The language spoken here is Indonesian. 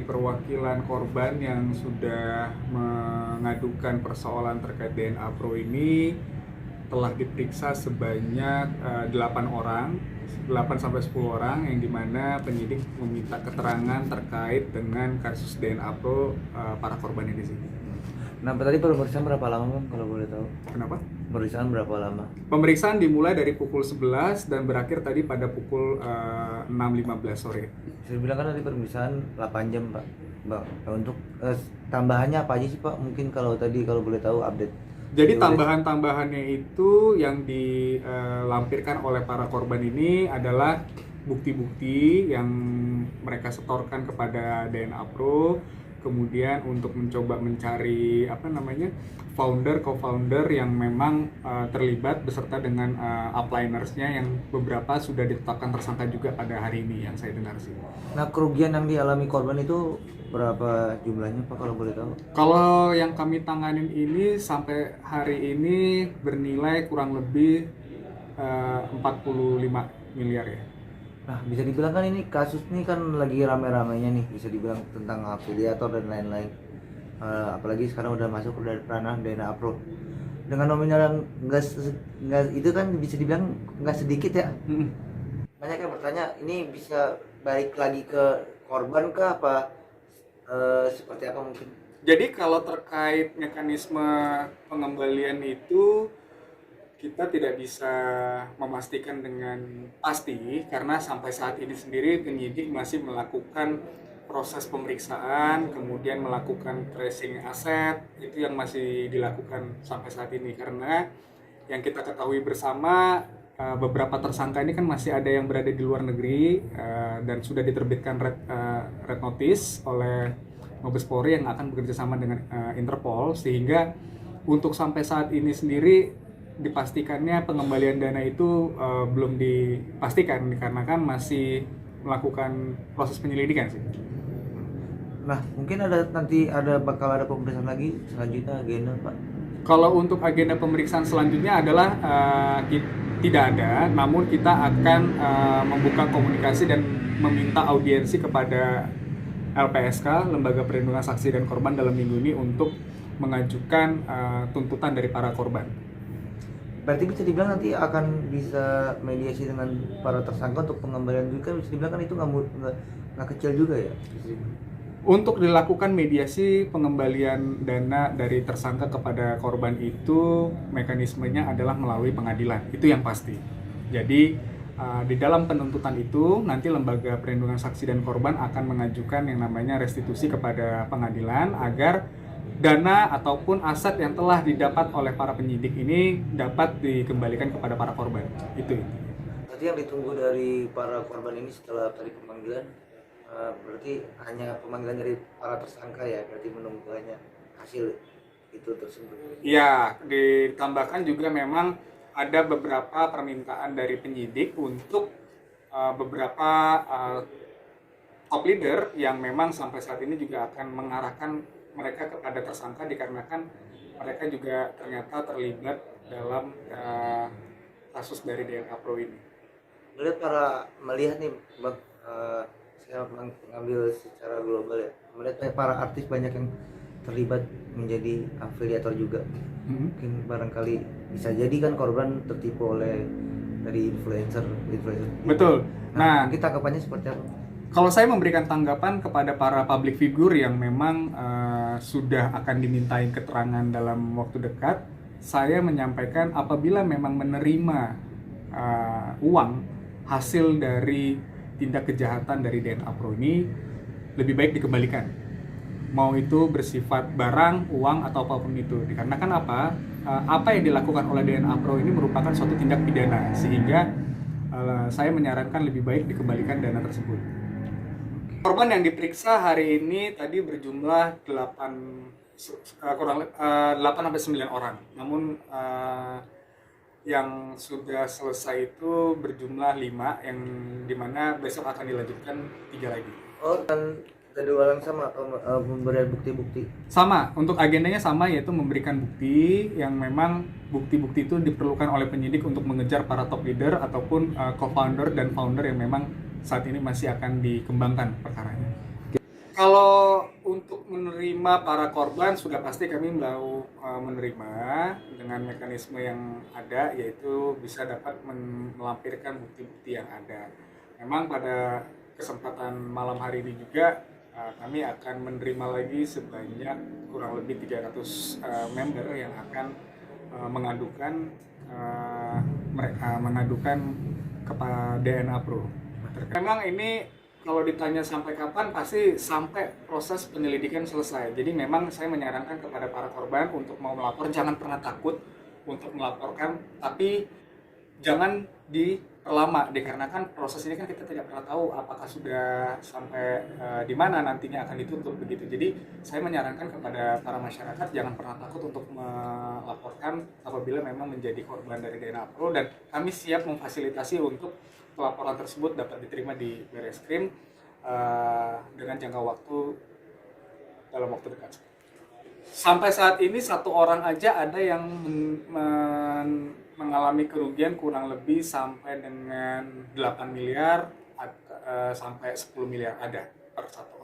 perwakilan korban yang sudah mengadukan persoalan terkait DNA Pro ini telah diperiksa sebanyak 8 orang, 8 sampai 10 orang, yang dimana penyidik meminta keterangan terkait dengan kasus DNA Pro para korban ini sih. Nah, tadi pemeriksaan berapa lama, Bang, kalau boleh tahu? Kenapa? Pemeriksaan berapa lama? Pemeriksaan dimulai dari pukul 11 dan berakhir tadi pada pukul 6.15 sore. Saya bilang kan tadi pemeriksaan 8 jam, Pak. Bang, untuk tambahannya apa aja sih, Pak? Mungkin kalau tadi kalau boleh tahu update. Jadi tambahan-tambahannya itu yang dilampirkan oleh para korban ini adalah bukti-bukti yang mereka setorkan kepada DNA Pro, kemudian untuk mencoba mencari founder, co-founder yang memang terlibat beserta dengan uplinersnya yang beberapa sudah ditetapkan tersangka juga pada hari ini yang saya dengar sih. Nah, kerugian yang dialami korban itu berapa jumlahnya, Pak, kalau boleh tahu? Kalau yang kami tanganin ini sampai hari ini bernilai kurang lebih 45 miliar ya. Nah, bisa dibilang kan ini kasus ini kan lagi rame-ramenya nih, bisa dibilang tentang afiliator dan lain-lain. Apalagi sekarang udah masuk ke ranah DNA Pro. Dengan nominal yang nggak itu kan bisa dibilang nggak sedikit ya. Banyak yang bertanya, ini bisa balik lagi ke korban kah apa seperti apa mungkin? Jadi kalau terkait mekanisme pengembalian itu kita tidak bisa memastikan dengan pasti karena sampai saat ini sendiri penyidik masih melakukan proses pemeriksaan, kemudian melakukan tracing aset, itu yang masih dilakukan sampai saat ini karena yang kita ketahui bersama beberapa tersangka ini kan masih ada yang berada di luar negeri dan sudah diterbitkan red notice oleh Mabes Polri yang akan bekerja sama dengan Interpol, sehingga untuk sampai saat ini sendiri dipastikannya pengembalian dana itu belum dipastikan dikarenakan masih melakukan proses penyelidikan sih. Nah, mungkin bakal ada pemeriksaan lagi selanjutnya agenda, Pak. Kalau untuk agenda pemeriksaan selanjutnya adalah tidak ada, namun kita akan membuka komunikasi dan meminta audiensi kepada LPSK, Lembaga Perlindungan Saksi dan Korban, dalam minggu ini untuk mengajukan tuntutan dari para korban. Berarti bisa dibilang nanti akan bisa mediasi dengan para tersangka untuk pengembalian juga, bisa dibilang kan itu nggak kecil juga ya? Untuk dilakukan mediasi pengembalian dana dari tersangka kepada korban itu mekanismenya adalah melalui pengadilan, itu yang pasti. Jadi di dalam penuntutan itu nanti Lembaga Perlindungan Saksi dan Korban akan mengajukan yang namanya restitusi kepada pengadilan agar dana ataupun aset yang telah didapat oleh para penyidik ini dapat dikembalikan kepada para korban. Itu. Tadi yang ditunggu dari para korban ini setelah tadi pemanggilan, berarti hanya pemanggilan dari para tersangka ya, berarti menunggu hanya hasil itu tersebut. Ya, ditambahkan juga memang ada beberapa permintaan dari penyidik untuk beberapa top leader yang memang sampai saat ini juga akan mengarahkan mereka kepada tersangka dikarenakan mereka juga ternyata terlibat dalam kasus dari DNA Pro ini. Melihat nih, Bang, saya mengambil secara global ya, melihat para artis banyak yang terlibat menjadi afiliator juga. Mungkin barangkali bisa jadi kan korban tertipu oleh dari influencer. Betul. Nah, kita tanggapannya seperti apa? Kalau saya memberikan tanggapan kepada para public figure yang memang sudah akan dimintai keterangan dalam waktu dekat, saya menyampaikan apabila memang menerima uang hasil dari tindak kejahatan dari DNA Pro ini, lebih baik dikembalikan. Mau itu bersifat barang, uang, atau apapun itu. Dikarenakan apa yang dilakukan oleh DNA Pro ini merupakan suatu tindak pidana, sehingga saya menyarankan lebih baik dikembalikan dana tersebut. Korban yang diperiksa hari ini tadi berjumlah 8-9 orang. Namun yang sudah selesai itu berjumlah 5, yang dimana besok akan dilanjutkan 3 lagi. Oh, dan jadwal yang sama atau memberikan bukti-bukti? Sama, untuk agendanya sama, yaitu memberikan bukti yang memang bukti-bukti itu diperlukan oleh penyidik untuk mengejar para top leader ataupun co-founder dan founder yang memang saat ini masih akan dikembangkan perkaranya. Kalau untuk menerima para korban sudah pasti kami mau menerima dengan mekanisme yang ada, yaitu bisa dapat melampirkan bukti-bukti yang ada. Memang pada kesempatan malam hari ini juga kami akan menerima lagi sebanyak kurang lebih 300 member yang akan mengadukan mereka mengadukan kepada DNA Pro. Memang ini kalau ditanya sampai kapan, pasti sampai proses penyelidikan selesai. Jadi memang saya menyarankan kepada para korban untuk mau melapor, jangan pernah takut untuk melaporkan, tapi jangan diperlama, dikarenakan proses ini kan kita tidak pernah tahu apakah sudah sampai di mana nantinya akan ditutup begitu. Jadi saya menyarankan kepada para masyarakat jangan pernah takut untuk melaporkan apabila memang menjadi korban dari DNA Pro, dan kami siap memfasilitasi untuk pelaporan tersebut dapat diterima di Barreskrim dengan jangka waktu dalam waktu dekat. Sampai saat ini satu orang aja ada yang mengalami kerugian kurang lebih sampai dengan 8 miliar sampai 10 miliar ada per satu